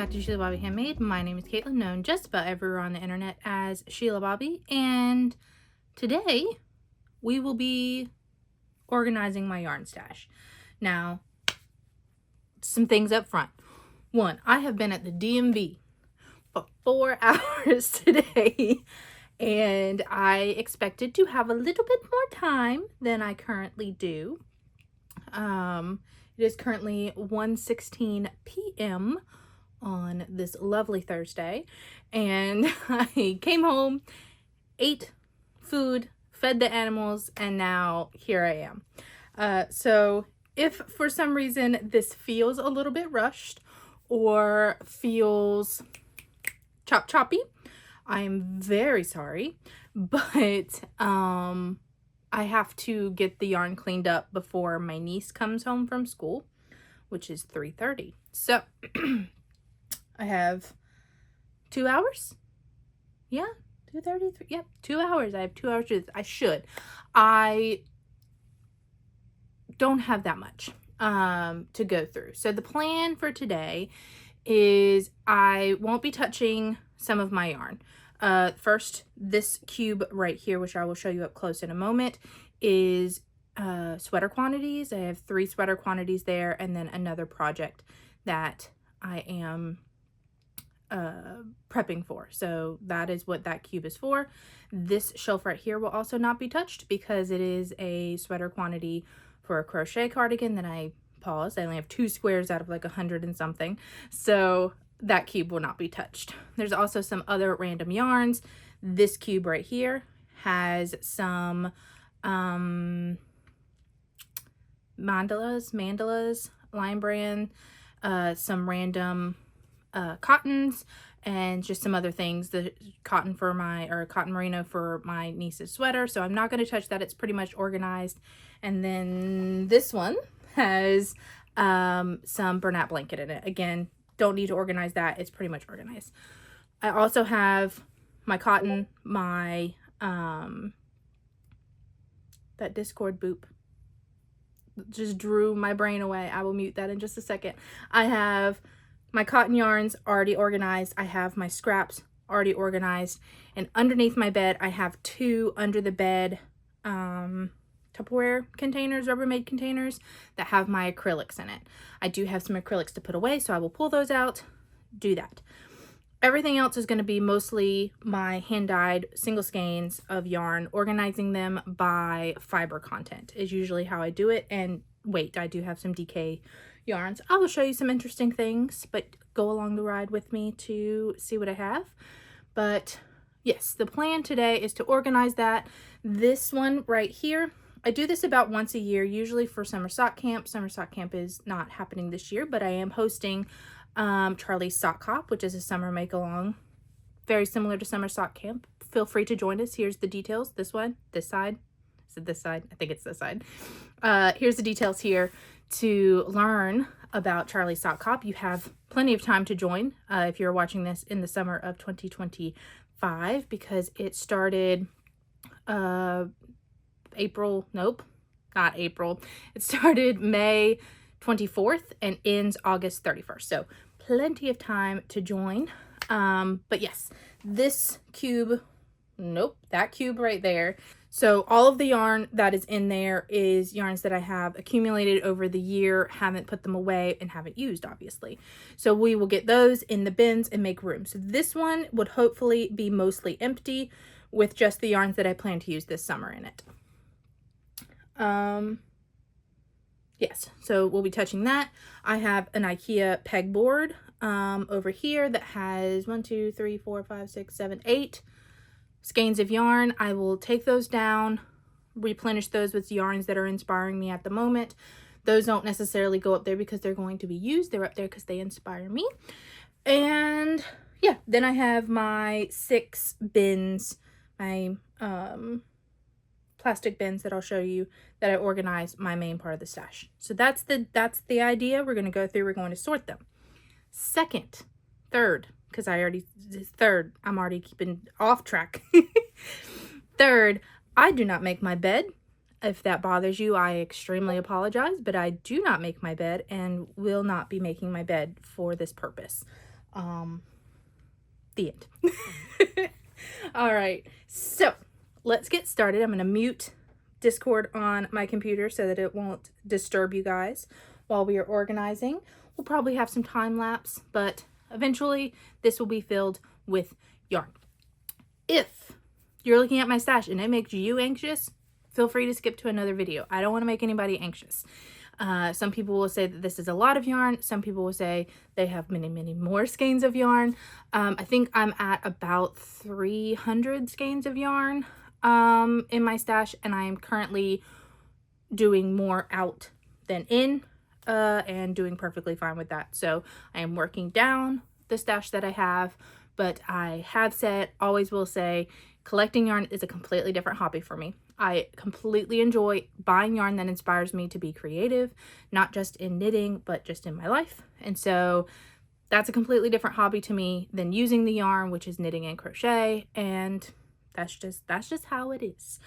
back to Sheila Bobby Handmade. My name is Caitlin, known just about everywhere on the internet as Sheila Bobby, and today we will be organizing my yarn stash. Now, some things up front. One, I have been at the DMV for 4 hours today, and I expected to have a little bit more time than I currently do. It is currently 1:16 p.m. on this lovely Thursday, and I came home, ate food, fed the animals, and now here I am. So if for some reason this feels a little bit rushed or feels choppy, I'm very sorry, but I have to get the yarn cleaned up before my niece comes home from school, which is 3:30. So I have 2 hours. Yeah, 2:33. Yep, 2 hours. I have 2 hours to I don't have that much to go through. So the plan for today is I won't be touching some of my yarn. First, this cube right here, which I will show you up close in a moment, is sweater quantities. I have 3 sweater quantities there, and then another project that I am prepping for. So that is what that cube is for. This shelf right here will also not be touched because it is a sweater quantity for a crochet cardigan that I paused. I only have 2 squares out of like 100 and something. So that cube will not be touched. There's also some other random yarns. This cube right here has some mandalas, Lion Brand, some random cottons, and just some other things. The cotton merino for my niece's sweater. So I'm not going to touch that. It's pretty much organized. And then this one has some Bernat blanket in it. Again, don't need to organize that. It's pretty much organized. I also have my cotton, my that Discord boop just drew my brain away. I will mute that in just a second. I have my cotton yarns already organized. I have my scraps already organized. And underneath my bed, I have 2 under the bed Tupperware containers, Rubbermaid containers that have my acrylics in it. I do have some acrylics to put away, so I will pull those out, do that. Everything else is going to be mostly my hand-dyed single skeins of yarn. Organizing them by fiber content is usually how I do it. And wait, I do have some DK yarns. I will show you some interesting things, but go along the ride with me to see what I have. But yes, the plan today is to organize that. This one right here, I do this about once a year, usually for Summer Sock Camp. Summer Sock Camp is not happening this year, but I am hosting Charlie's Sock Hop, which is a summer make-along, very similar to Summer Sock Camp. Feel free to join us. Here's the details. This one, this side. Is it this side? I think it's this side. Here's the details here to learn about Charlie's Sock Hop. You have plenty of time to join if you're watching this in the summer of 2025, because it started it started May 24th and ends August 31st. So plenty of time to join. But yes, this cube, that cube right there. So all of the yarn that is in there is yarns that I have accumulated over the year, haven't put them away, and haven't used, obviously. So we will get those in the bins and make room. So this one would hopefully be mostly empty with just the yarns that I plan to use this summer in it. Yes, so we'll be touching that. I have an IKEA pegboard over here that has 8 skeins of yarn. I will take those down, replenish those with yarns that are inspiring me at the moment. Those don't necessarily go up there because they're going to be used. They're up there because they inspire me. And yeah, then I have my 6 bins, my plastic bins that I'll show you that I organize my main part of the stash. So that's the idea. We're going to go through, we're going to sort them. Third, I'm already keeping off track. Third, I do not make my bed. If that bothers you, I extremely apologize, but I do not make my bed and will not be making my bed for this purpose. The end. All right, so let's get started. I'm going to mute Discord on my computer so that it won't disturb you guys while we are organizing. We'll probably have some time lapse, but eventually this will be filled with yarn. If you're looking at my stash and it makes you anxious, feel free to skip to another video. I don't want to make anybody anxious. Some people will say that this is a lot of yarn. Some people will say they have many, many more skeins of yarn. I think I'm at about 300 skeins of yarn in my stash, and I am currently doing more out than in, and doing perfectly fine with that. So I am working down the stash that I have, but I have said, always will say, collecting yarn is a completely different hobby for me. I completely enjoy buying yarn that inspires me to be creative, not just in knitting, but just in my life. And so that's a completely different hobby to me than using the yarn, which is knitting and crochet. And that's just how it is.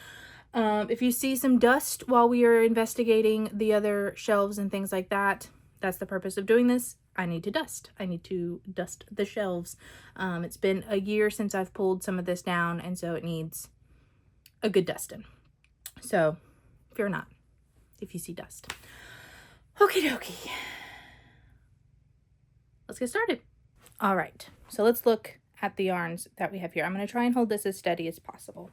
If you see some dust while we are investigating the other shelves and things like that, that's the purpose of doing this. I need to dust. I need to dust the shelves. It's been a year since I've pulled some of this down, and so it needs a good dusting. So fear not if you see dust. Okie dokie. Let's get started. All right, so let's look at the yarns that we have here. I'm going to try and hold this as steady as possible.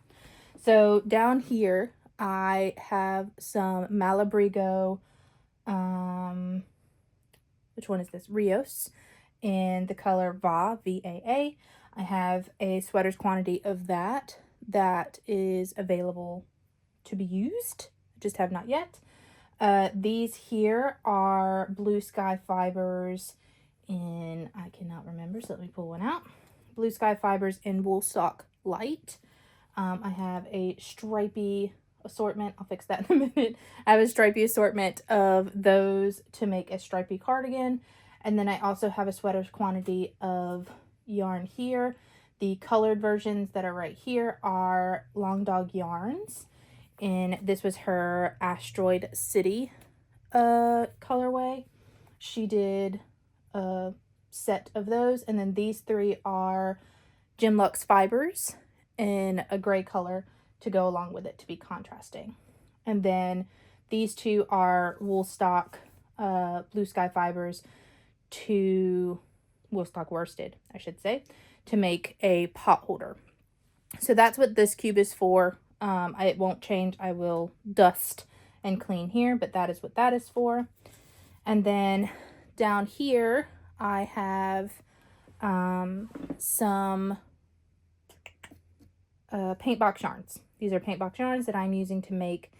So down here, I have some Malabrigo, which one is this? Rios, in the color VA, V-A-A. I have a sweater's quantity of that is available to be used. I just have not yet. These here are Blue Sky Fibers in, I cannot remember, so let me pull one out. Blue Sky Fibers in Woolstock Light. I have a stripy assortment. I'll fix that in a minute. I have a stripy assortment of those to make a stripy cardigan. And then I also have a sweater's quantity of yarn here. The colored versions that are right here are Long Dog Yarns. And this was her Asteroid City colorway. She did a set of those. And then these three are Gem Lux Fibers in a gray color to go along with it to be contrasting. And then these two are Woolstock Blue Sky Fibers to Woolstock worsted, I should say, to make a pot holder. So that's what this cube is for. It won't change. I will dust and clean here, but that is what that is for. And then down here, I have some paint box yarns. These are paint box yarns that I'm using to make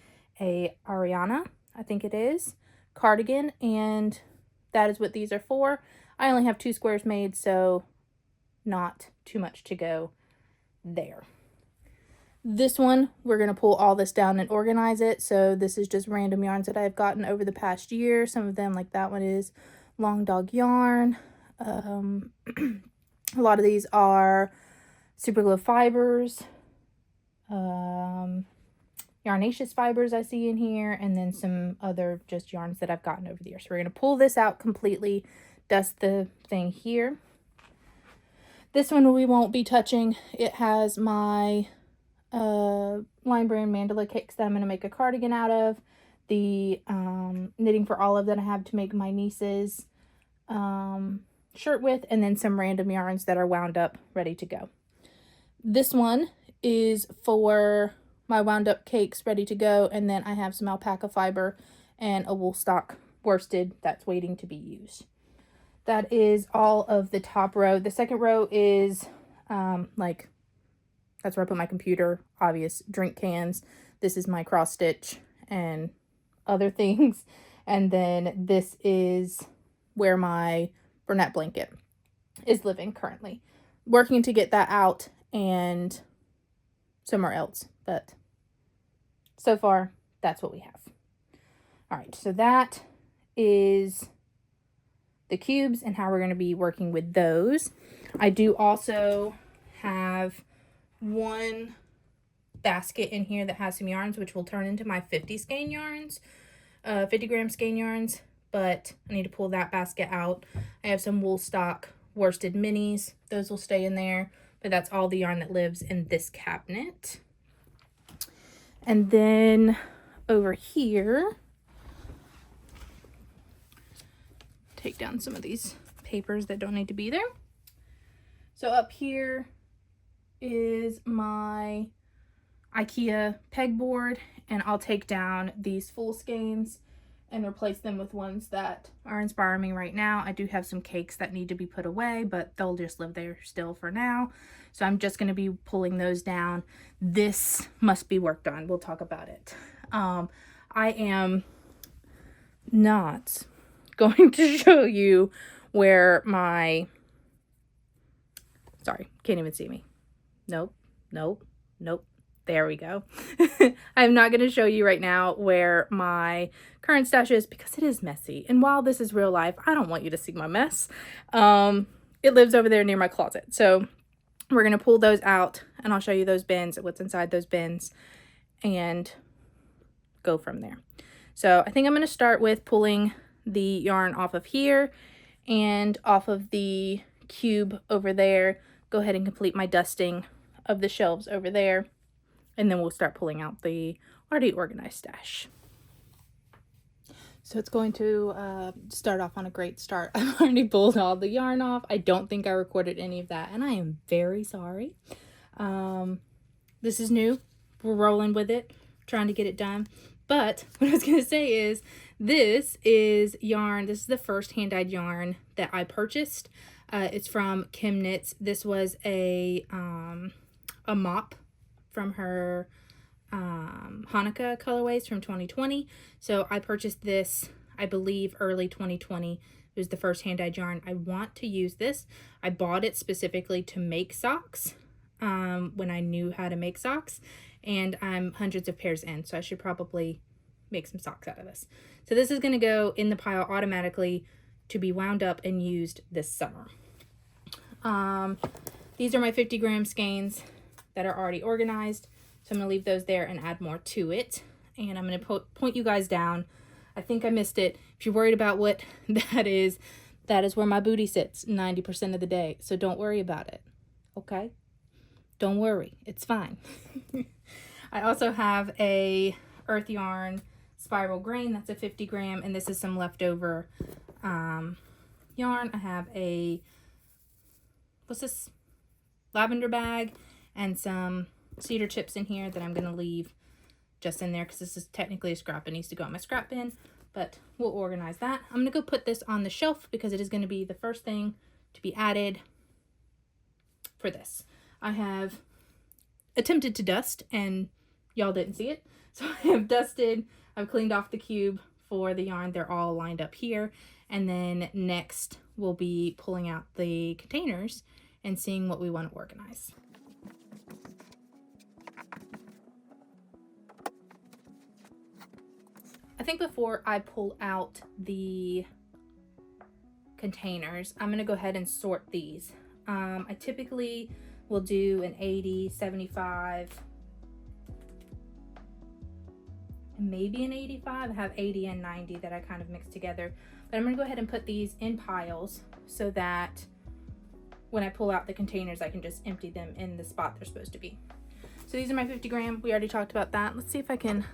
a Ariana, I think it is, cardigan, and that is what these are for. I only have 2 squares made, so not too much to go there. This one, we're going to pull all this down and organize it. So this is just random yarns that I've gotten over the past year. Some of them, like that one, is Long Dog Yarn. A lot of these are Super Glow Fibers. Yarnaceous Fibers I see in here, and then some other just yarns that I've gotten over the years. So we're going to pull this out completely, dust the thing here. This one we won't be touching. It has my Lion Brand Mandala cakes that I'm going to make a cardigan out of. The Knitting for Olive that I have to make my niece's shirt with, and then some random yarns that are wound up ready to go. This one is for my wound up cakes ready to go, and then I have some alpaca fiber and a Woolstock worsted that's waiting to be used. That is all of the top row. The second row is like, that's where I put my computer, obvious drink cans. This is my cross stitch and other things. And then this is where my Bernat blanket is living currently. Working to get that out and somewhere else, but so far that's what we have. All right, so that is the cubes and how we're going to be working with those. I do also have one basket in here that has some yarns, which will turn into my 50 skein yarns, 50 gram skein yarns, but I need to pull that basket out. I have some Woolstock worsted minis. Those will stay in there, but that's all the yarn that lives in this cabinet. And then over here, take down some of these papers that don't need to be there. So up here is my IKEA pegboard, and I'll take down these full skeins and replace them with ones that are inspiring me right now. I do have some cakes that need to be put away, but they'll just live there still for now. So I'm just going to be pulling those down. This must be worked on. We'll talk about it. I am not going to show you where my, sorry, can't even see me. Nope. There we go. I'm not going to show you right now where my current stash is because it is messy. And while this is real life, I don't want you to see my mess. It lives over there near my closet. So we're going to pull those out and I'll show you those bins, what's inside those bins, and go from there. So I think I'm going to start with pulling the yarn off of here and off of the cube over there. Go ahead and complete my dusting of the shelves over there. And then we'll start pulling out the already organized stash. So it's going to start off on a great start. I've already pulled all the yarn off. I don't think I recorded any of that, and I am very sorry. This is new. We're rolling with it, trying to get it done. But what I was going to say is, this is yarn. This is the first hand-dyed yarn that I purchased. It's from Kim Knits. This was a mop from her Hanukkah colorways from 2020. So I purchased this, I believe, early 2020. It was the first hand-dyed yarn. I want to use this. I bought it specifically to make socks when I knew how to make socks. And I'm hundreds of pairs in, so I should probably make some socks out of this. So this is going to go in the pile automatically to be wound up and used this summer. These are my 50 gram skeins that are already organized. So I'm going to leave those there and add more to it. And I'm going to point you guys down. I think I missed it. If you're worried about what that is where my booty sits 90% of the day. So don't worry about it. Okay? Don't worry. It's fine. I also have a Earth Yarn spiral grain. That's a 50 gram. And this is some leftover yarn. I have a, what's this? Lavender bag. And some cedar chips in here that I'm going to leave just in there because this is technically a scrap. It needs to go in my scrap bin, but we'll organize that. I'm going to go put this on the shelf because it is going to be the first thing to be added for this. I have attempted to dust and y'all didn't see it. So I have dusted, I've cleaned off the cube for the yarn. They're all lined up here. And then next we'll be pulling out the containers and seeing what we want to organize. I think before I pull out the containers, I'm going to go ahead and sort these. I typically will do an 80, 75, and maybe an 85. I have 80 and 90 that I kind of mix together. But I'm going to go ahead and put these in piles so that when I pull out the containers, I can just empty them in the spot they're supposed to be. So these are my 50 gram. We already talked about that. Let's see if I can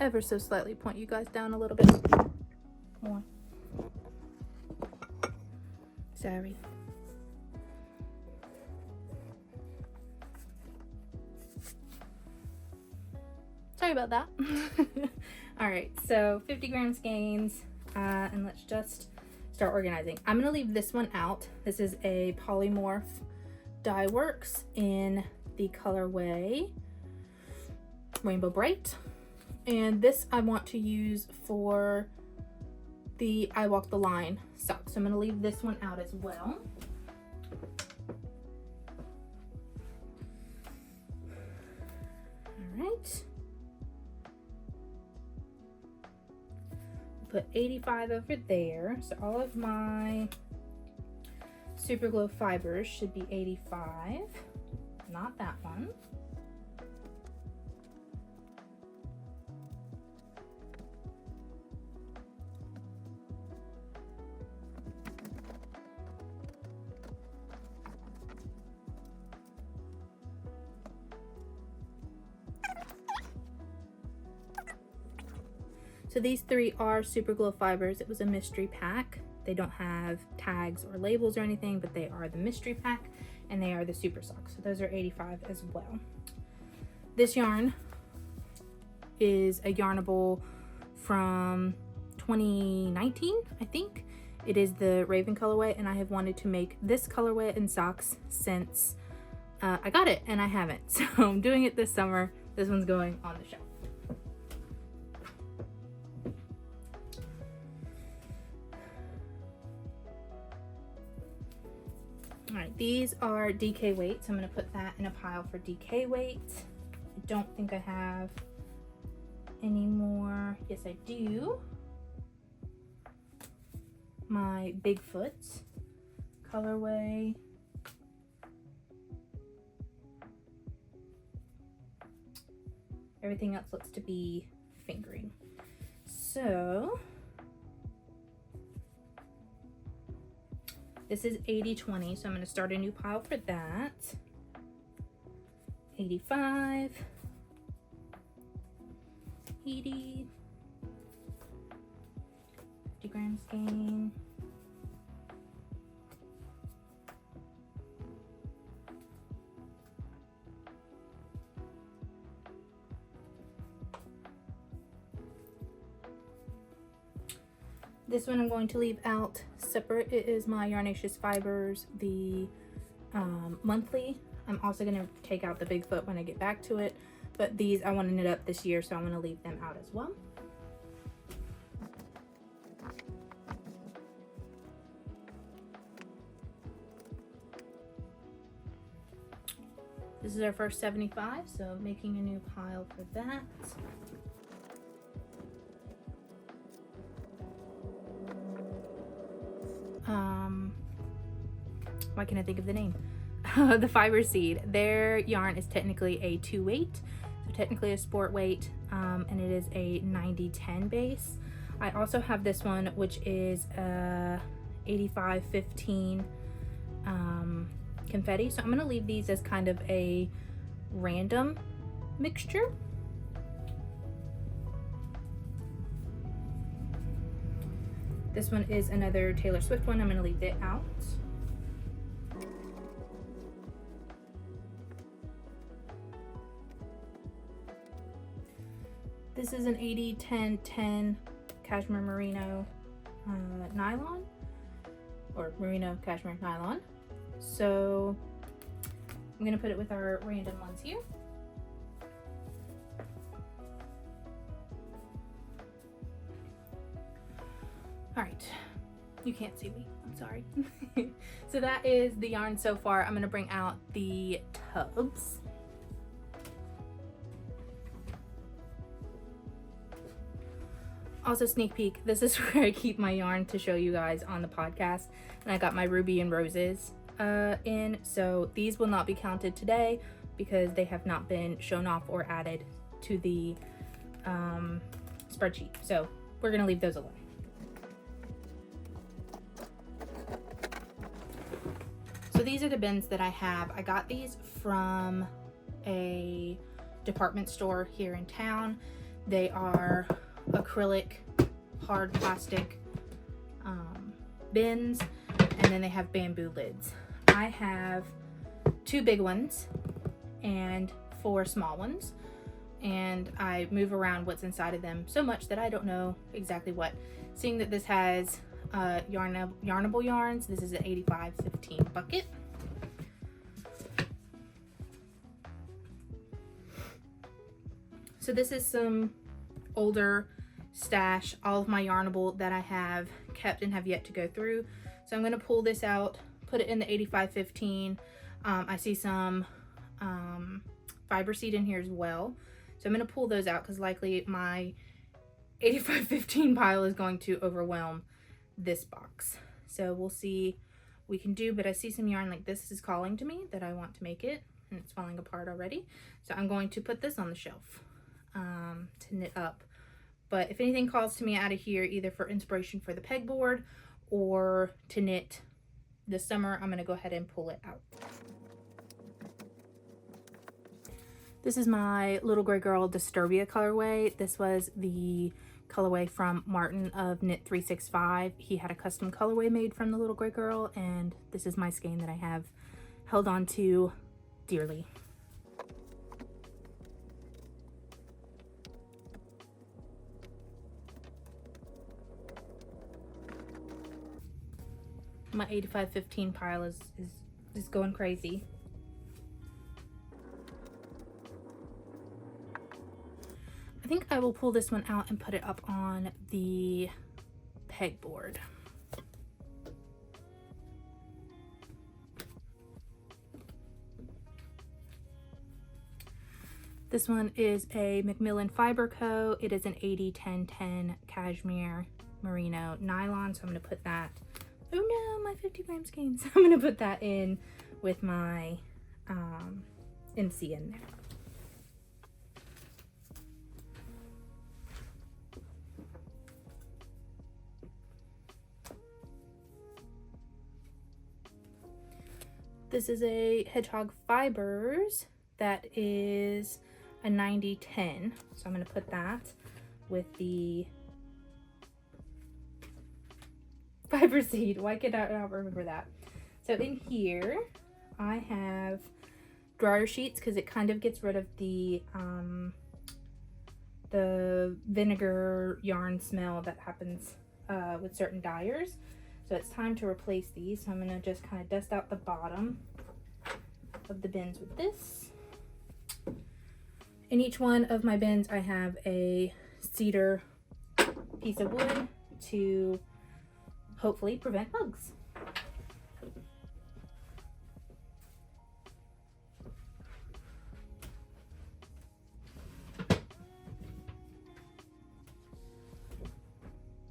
ever so slightly point you guys down a little bit more. Sorry. Sorry about that. All right, so 50 gram skeins, and let's just start organizing. I'm gonna leave this one out. This is a Polymorph Dye Works in the colorway Rainbow Bright. And this I want to use for the I Walk the Line sock. So I'm going to leave this one out as well. All right. Put 85 over there. So all of my Super Glow fibers should be 85. Not that one. So these three are Super Glow Fibers. It was a mystery pack. They don't have tags or labels or anything, but they are the mystery pack, and they are the super socks. So those are $85 as well. This yarn is a Yarnable from 2019, I think. It is the Raven colorway, and I have wanted to make this colorway in socks since I got it, and I haven't. So I'm doing it this summer. This one's going on the shelf. All right, these are DK weight, so I'm gonna put that in a pile for DK weight. I don't think I have any more. Yes, I do. My Bigfoot colorway. Everything else looks to be fingering. So this is 80/20, so I'm going to start a new pile for that. 85, 80, 50 gram skein, this one I'm going to leave out separate. It is my Yarnaceous Fibers, the monthly. I'm also going to take out the Bigfoot when I get back to it, but these I want to knit up this year, so I'm going to leave them out as well. This is our first 75, so making a new pile for that. Why can't I think of the name? The Fiber Seed. Their yarn is technically a 2 weight, so technically a sport weight, and it is a 90/10 base. I also have this one, which is a 85/15 confetti. So I'm going to leave these as kind of a random mixture. This one is another Taylor Swift one. I'm going to leave it out. This is an 80/10/10 cashmere merino nylon, or merino cashmere nylon. So I'm gonna put it with our random ones here. All right, you can't see me, I'm sorry. So that is the yarn so far. I'm gonna bring out the tubs. Also, sneak peek, this is where I keep my yarn to show you guys on the podcast. And I got my Ruby and Roses in, so these will not be counted today because they have not been shown off or added to the spreadsheet. So we're gonna leave those alone. So these are the bins that I have. I got these from a department store here in town. They are acrylic hard plastic bins, and then they have bamboo lids. I have 2 big ones and 4 small ones, and I move around what's inside of them so much that I don't know exactly what. Seeing that this has Yarnable yarns, this is an 85/15 bucket. So this is some older stash, all of my Yarnable that I have kept and have yet to go through. So I'm going to pull this out, put it in the 85/15. I see some Fiber Seed in here as well. So I'm going to pull those out because likely my 85/15 pile is going to overwhelm this box. So we'll see what we can do, but I see some yarn like this is calling to me that I want to make it, and it's falling apart already. So I'm going to put this on the shelf to knit up. But if anything calls to me out of here, either for inspiration for the pegboard or to knit this summer, I'm going to go ahead and pull it out. This is my Little Gray Girl Disturbia colorway. This was the colorway from Martin of Knit 365. He had a custom colorway made from the little gray girl, and this is my skein that I have held on to dearly. My 8515 pile is going crazy. I think I will pull this one out and put it up on the pegboard. This one is a Macmillan Fiber Co. It is an 80-10-10 cashmere merino nylon, so I'm going to put that, oh no, my 50 gram skeins. I'm going to put that in with my MC in there. This is a Hedgehog Fibers that is a 90-10. So I'm going to put that with the fiber seed. Why could I not remember that? So in here I have dryer sheets because it kind of gets rid of the vinegar yarn smell that happens with certain dyers. So it's time to replace these. So I'm going to just kind of dust out the bottom of the bins with this. In each one of my bins I have a cedar piece of wood to hopefully prevent bugs.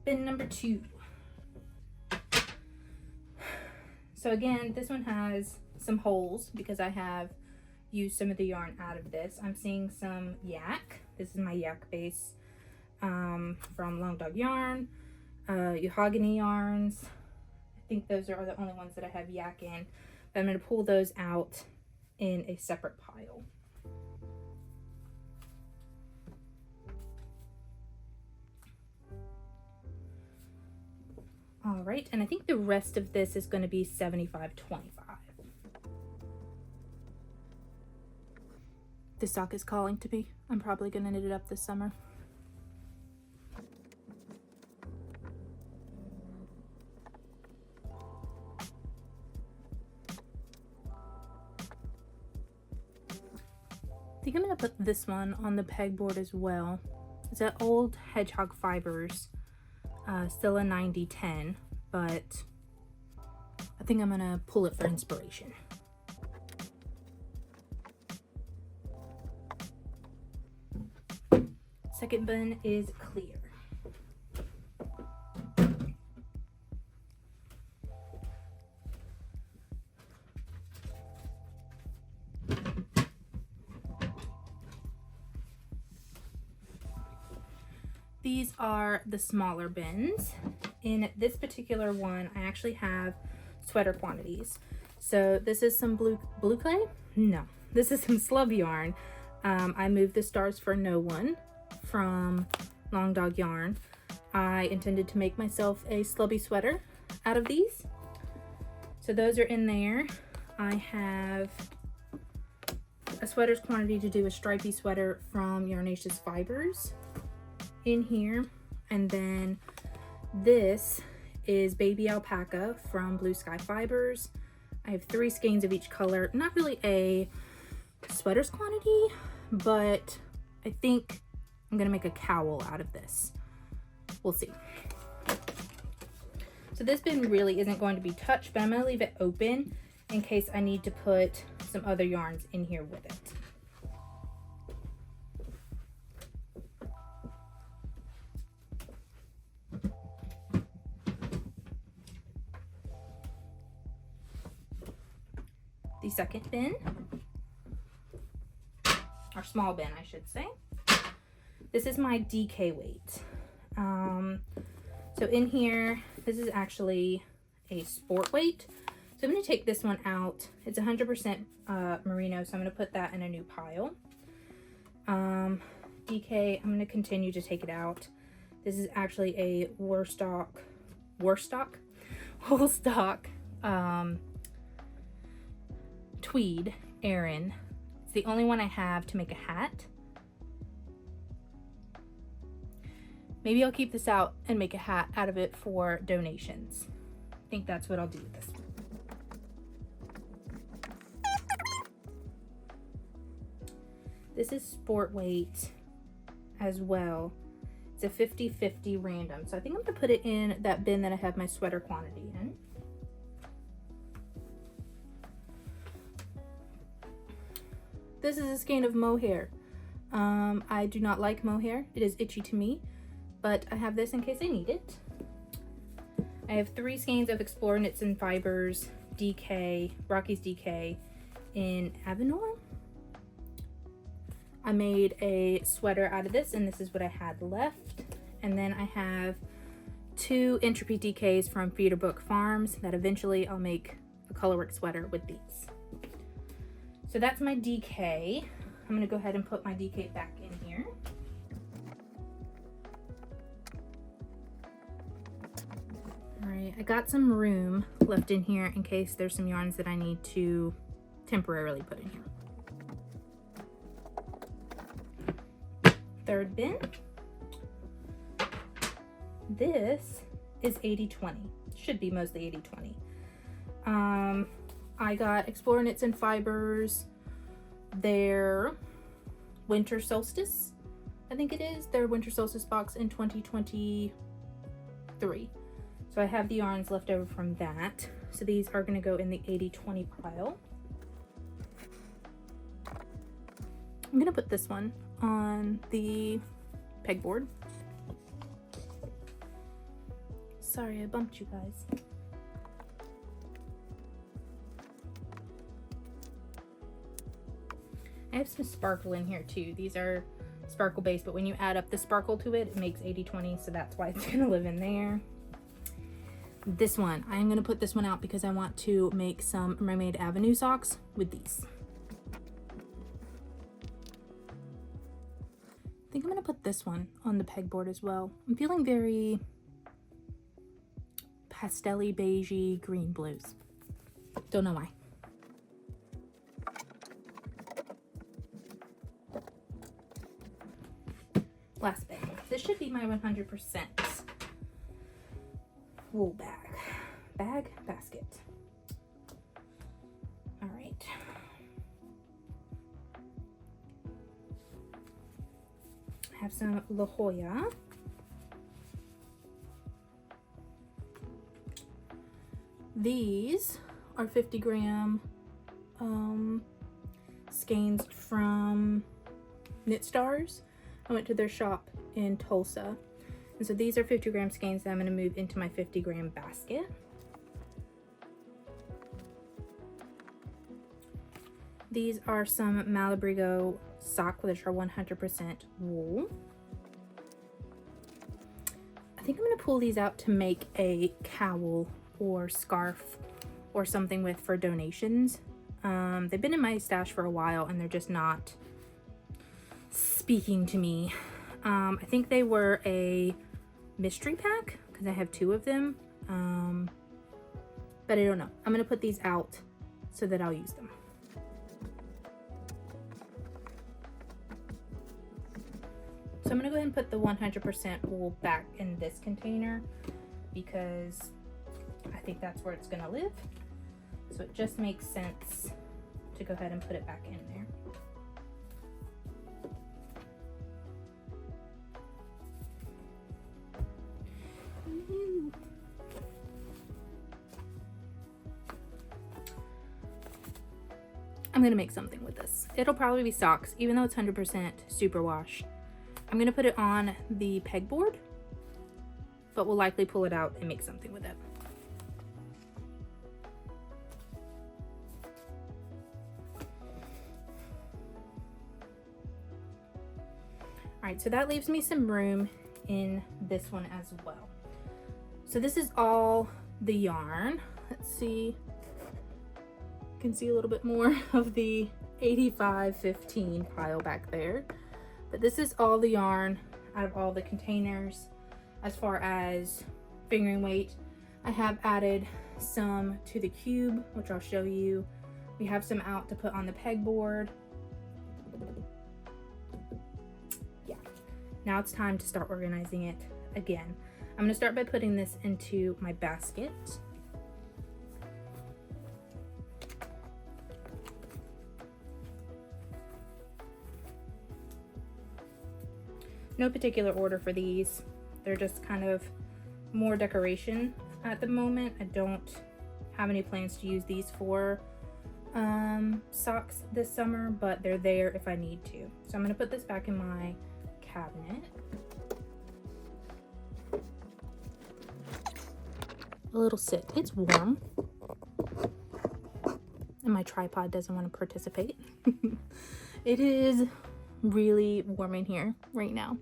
Bin number 2. So again, this one has some holes because I have used some of the yarn out of this. I'm seeing some yak. This is my yak base from Long Dog Yarn, Mahogany Yarns. I think those are the only ones that I have yak in. But I'm going to pull those out in a separate pile. All right, and I think the rest of this is going to be 75-25. This sock is calling to me. I'm probably going to knit it up this summer. I think I'm going to put this one on the pegboard as well. It's an old Hedgehog Fibers. Still a 90-10, but I think I'm gonna pull it for inspiration. Second bin is clear. These are the smaller bins. In this particular one, I actually have sweater quantities. So this is some blue clay? No, this is some slub yarn. I moved the Stars for No One from Long Dog Yarn. I intended to make myself a slubby sweater out of these. So those are in there. I have a sweater's quantity to do a stripy sweater from Yarnaceous Fibers in here, and then this is Baby Alpaca from Blue Sky Fibers. I have 3 skeins of each color. Not really a sweater's quantity, but I think I'm gonna make a cowl out of this. We'll see. So this bin really isn't going to be touched, but I'm gonna leave it open in case I need to put some other yarns in here with it. The second bin, or small bin I should say, this is my DK weight. So in here, this is actually a sport weight. So I'm going to take this one out. It's 100% merino, so I'm going to put that in a new pile. DK, I'm going to continue to take it out This is actually a Woolstock tweed Aran. It's the only one I have to make a hat. Maybe I'll keep this out and make a hat out of it for donations. I think that's what I'll do with this one. This is sport weight as well. It's a 50-50 random. So I think I'm gonna put it in that bin that I have my sweater quantity in. This is a skein of mohair. I do not like mohair. It is itchy to me, but I have this in case I need it. I have 3 skeins of Explore Knits and Fibers DK, Rocky's DK in Avenor. I made a sweater out of this, and this is what I had left. And then I have 2 Entropy DKs from Feederbook Farms that eventually I'll make a colorwork sweater with these. So that's my DK. I'm gonna go ahead and put my DK back in here. All right, I got some room left in here in case there's some yarns that I need to temporarily put in here. Third bin. This is 80/20. Should be mostly 80/20. I got Explore Knits and Fibers, their Winter Solstice, I think it is, their Winter Solstice box in 2023. So I have the yarns left over from that. So these are gonna go in the 80/20 pile. I'm gonna put this one on the pegboard. Sorry, I bumped you guys. I have some sparkle in here too. These are sparkle based, but when you add up the sparkle to it, it makes 80/20, so that's why it's gonna live in there. This one, I'm gonna put this one out because I want to make some Mermaid Avenue socks with these. I think I'm gonna put this one on the pegboard as well. I'm feeling very pastel-y, beigey, green blues. Don't know why. Last bag. This should be my 100% wool basket. All right. I have some La Jolla. These are 50-gram skeins from Knit Stars. I went to their shop in Tulsa. And so these are 50-gram skeins that I'm going to move into my 50-gram basket. These are some Malabrigo sock, which are 100% wool. I think I'm going to pull these out to make a cowl or scarf or something with for donations. They've been in my stash for a while and they're just not speaking to me. I think they were a mystery pack because I have 2 of them, but I don't know. I'm gonna put these out so that I'll use them. So I'm gonna go ahead and put the 100% wool back in this container because I think that's where it's gonna live. So it just makes sense to go ahead and put it back in there. I'm gonna make something with this. It'll probably be socks, even though it's 100% superwash. I'm gonna put it on the pegboard, but we'll likely pull it out and make something with it. All right, so that leaves me some room in this one as well. So this is all the yarn. Let's see. You can see a little bit more of the 85/15 pile back there. But this is all the yarn out of all the containers. as far as fingering weight. I have added some to the cube, which I'll show you. We have some out to put on the pegboard. Yeah, now it's time to start organizing it again. I'm gonna start by putting this into my basket. No particular order for these. They're just kind of more decoration at the moment. I don't have any plans to use these for socks this summer, but they're there if I need to. So I'm gonna put this back in my cabinet. A little sit. It's warm. And my tripod doesn't want to participate. It is really warm in here right now,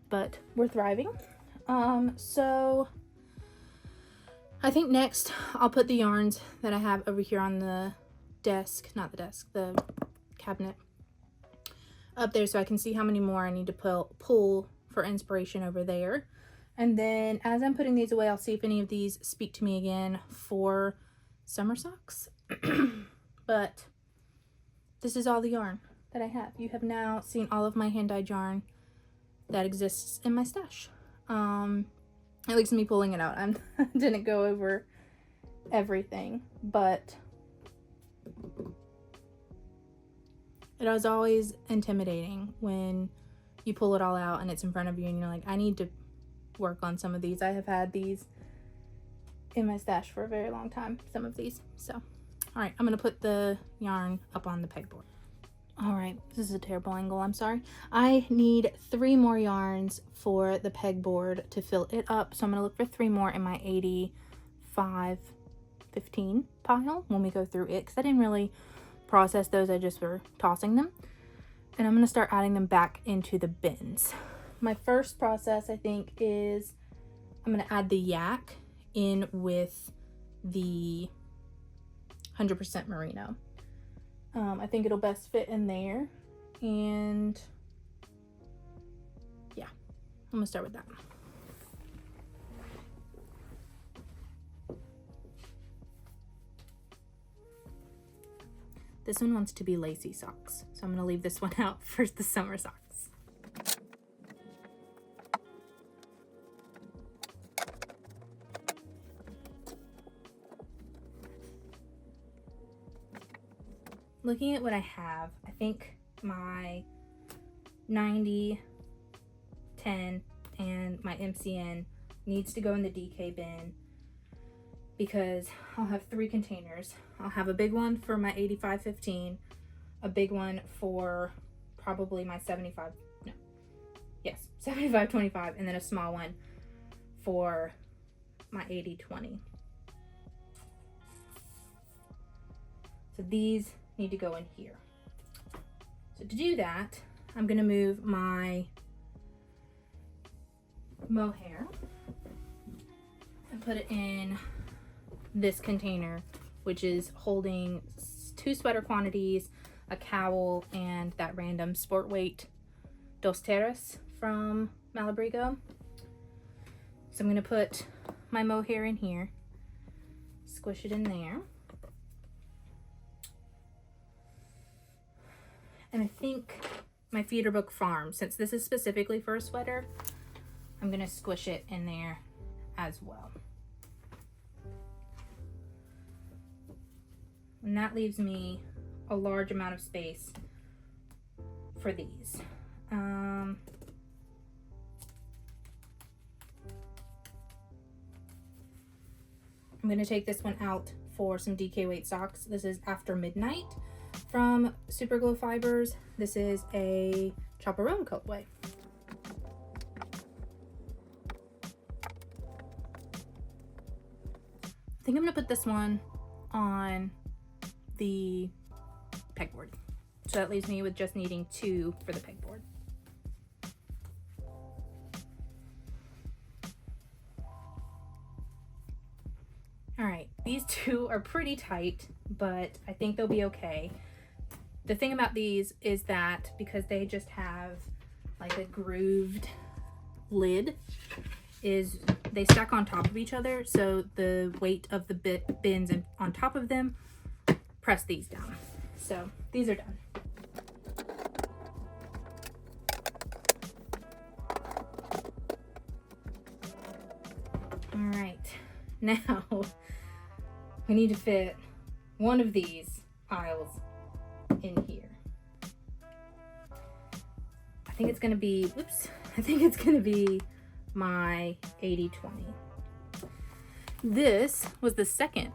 but we're thriving. So I think next I'll put the yarns that I have over here on the desk, not the desk, the cabinet up there, so I can see how many more I need to pull for inspiration over there. And then as I'm putting these away, I'll see if any of these speak to me again for summer socks. But this is all the yarn that I have. You have now seen all of my hand-dyed yarn that exists in my stash. At least me pulling it out. I didn't go over everything, but it was always intimidating when you pull it all out and it's in front of you and you're like, I need to work on some of these. I have had these in my stash for a very long time, some of these. So, all right, I'm gonna put the yarn up on the pegboard. All right, this is a terrible angle, I'm sorry. I need 3 more yarns for the pegboard to fill it up. So I'm gonna look for 3 more in my 85-15 pile when we go through it, because I didn't really process those, I just were tossing them. And I'm gonna start adding them back into the bins. My first process, I think, is I'm gonna add the yak in with the 100% merino. I think it'll best fit in there, and yeah, I'm gonna start with that. This one wants to be lacy socks, so I'm gonna leave this one out for the summer socks. Looking at what I have, I think my 90, 10, and my MCN needs to go in the DK bin, because I'll have 3 containers. I'll have a big one for my 85-15, a big one for probably my 75-25, and then a small one for my 80-20. So these need to go in here. So to do that, I'm gonna move my mohair and put it in this container, which is holding 2 sweater quantities, a cowl, and that random sport weight Dos Terras from Malabrigo. So I'm gonna put my mohair in here, squish it in there. And I think my Feederbook Farm, since this is specifically for a sweater, I'm gonna squish it in there as well. And that leaves me a large amount of space for these. I'm gonna take this one out for some DK weight socks. This is After Midnight from Super Glow Fibers. This is a chaperone colorway. I think I'm gonna put this one on the pegboard. So that leaves me with just needing 2 for the pegboard. All right, these 2 are pretty tight, but I think they'll be okay. The thing about these is that because they just have like a grooved lid, is they stack on top of each other, so the weight of the bins and on top of them press these down. So these are done. All right, now we need to fit one of these piles in here. I think it's gonna be, I think it's gonna be my 80-20. This was the second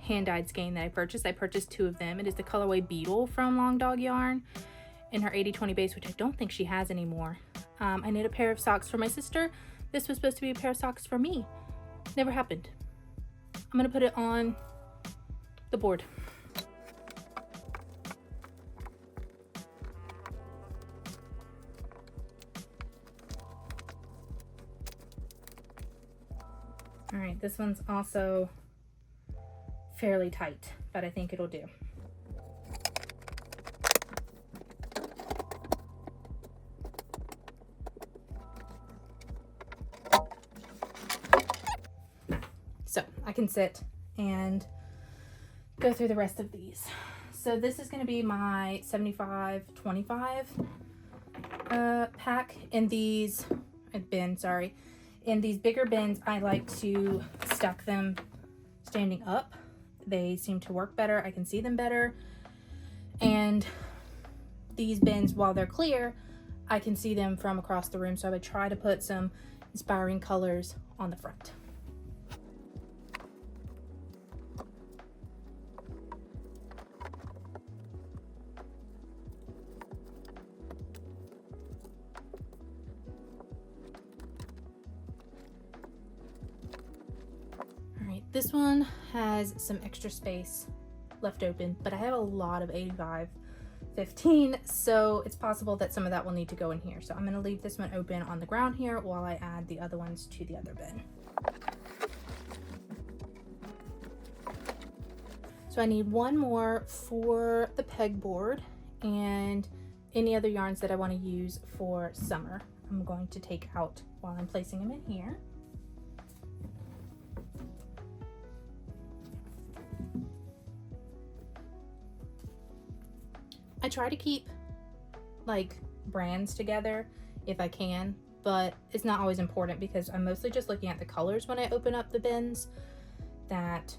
hand-dyed skein that I purchased. I purchased 2 of them. It is the colorway Beetle from Long Dog Yarn in her 80-20 base, which I don't think she has anymore. I knit a pair of socks for my sister. This was supposed to be a pair of socks for me. Never happened. I'm gonna put it on the board. All right, this one's also fairly tight, but I think it'll do. So I can sit and go through the rest of these. So this is going to be my 75-25 pack. In these in these bigger bins, I like to stack them standing up. They seem to work better. I can see them better. And these bins, while they're clear, I can see them from across the room. So I would try to put some inspiring colors on the front. This one has some extra space left open, but I have a lot of 85-15, so it's possible that some of that will need to go in here. So I'm going to leave this one open on the ground here while I add the other ones to the other bin. So I need one more for the pegboard and any other yarns that I want to use for summer. I'm going to take out while I'm placing them in here. I try to keep like brands together if I can, but it's not always important because I'm mostly just looking at the colors when I open up the bins. That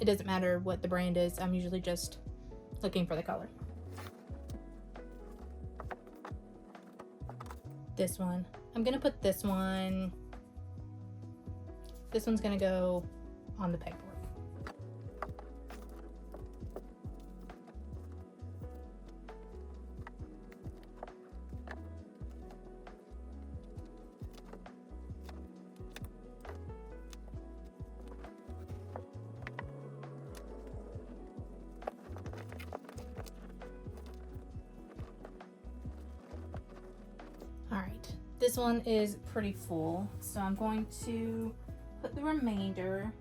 it doesn't matter what the brand is, I'm usually just looking for the color. This one, I'm gonna put this one's gonna go on the pegboard. Alright, this one is pretty full, so I'm going to put the remainder,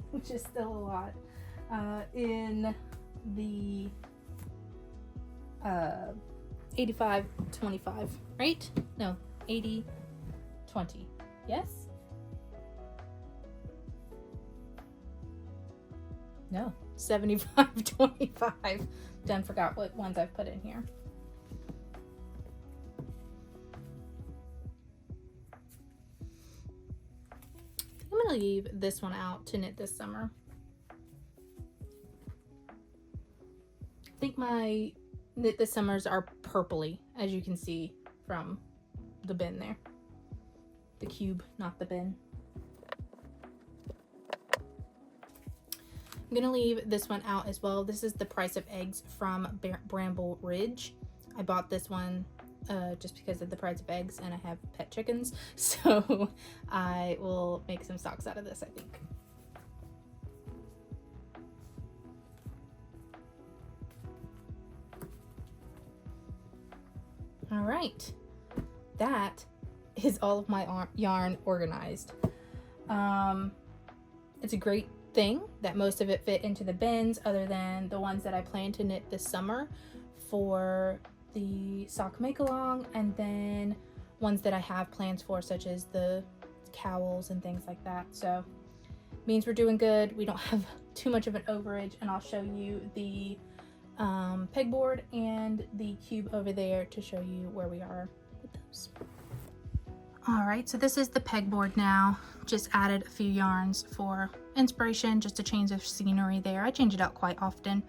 which is still a lot, in the 85-25, right? No, 80-20, yes? No, 75-25. Done forgot what ones I've put in here. I'm gonna leave this one out to knit this summer. I think my knit this summers are purpley, as you can see from the bin there. The cube, not the bin. I'm gonna leave this one out as well. This is the Price of Eggs from Bramble Ridge. I bought this one just because of the price of eggs, and I have pet chickens, so I will make some socks out of this, I think. All right, that is all of my yarn organized. It's a great thing that most of it fit into the bins, other than the ones that I plan to knit this summer for the sock make along, and then ones that I have plans for, such as the cowls and things like that. So means we're doing good. We don't have too much of an overage, and I'll show you the pegboard and the cube over there to show you where we are with those. All right, so this is the pegboard now. Just added a few yarns for inspiration, just a change of scenery there. I change it out quite often.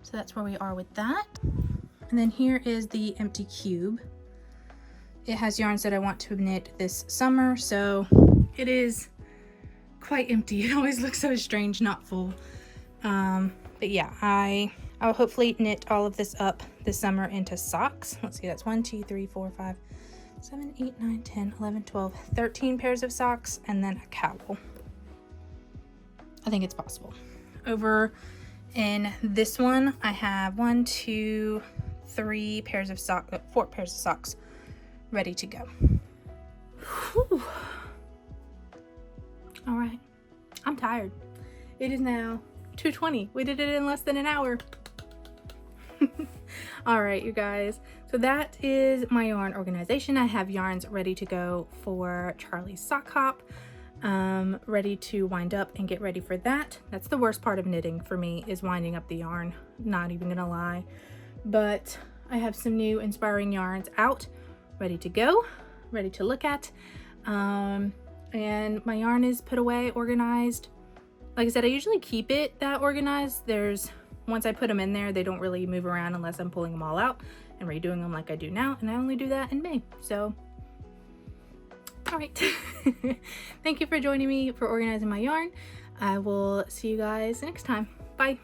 So that's where we are with that. And then here is the empty cube. It has yarns that I want to knit this summer, so it is quite empty. It always looks so strange, not full. But yeah, I'll hopefully knit all of this up this summer into socks. Let's see, that's 1, 2, 3, 4, 5, 7, 8, 9, 10, 11, 12, 13 pairs of socks, and then a cowl. I think it's possible. Over in this one, I have 1, 2, 3 pairs of socks, 4 pairs of socks ready to go. Whew. All right, I'm tired. It is now 2:20. We did it in less than an hour. All right, you guys. So that is my yarn organization. I have yarns ready to go for Charlie's sock hop, ready to wind up and get ready for that. That's the worst part of knitting for me, is winding up the yarn. Not even gonna lie. But I have some new inspiring yarns out, ready to go, ready to look at. And my yarn is put away, organized. Like I said, I usually keep it that organized. Once I put them in there, they don't really move around unless I'm pulling them all out and redoing them like I do now. And I only do that in May. So, all right. Thank you for joining me for organizing my yarn. I will see you guys next time. Bye.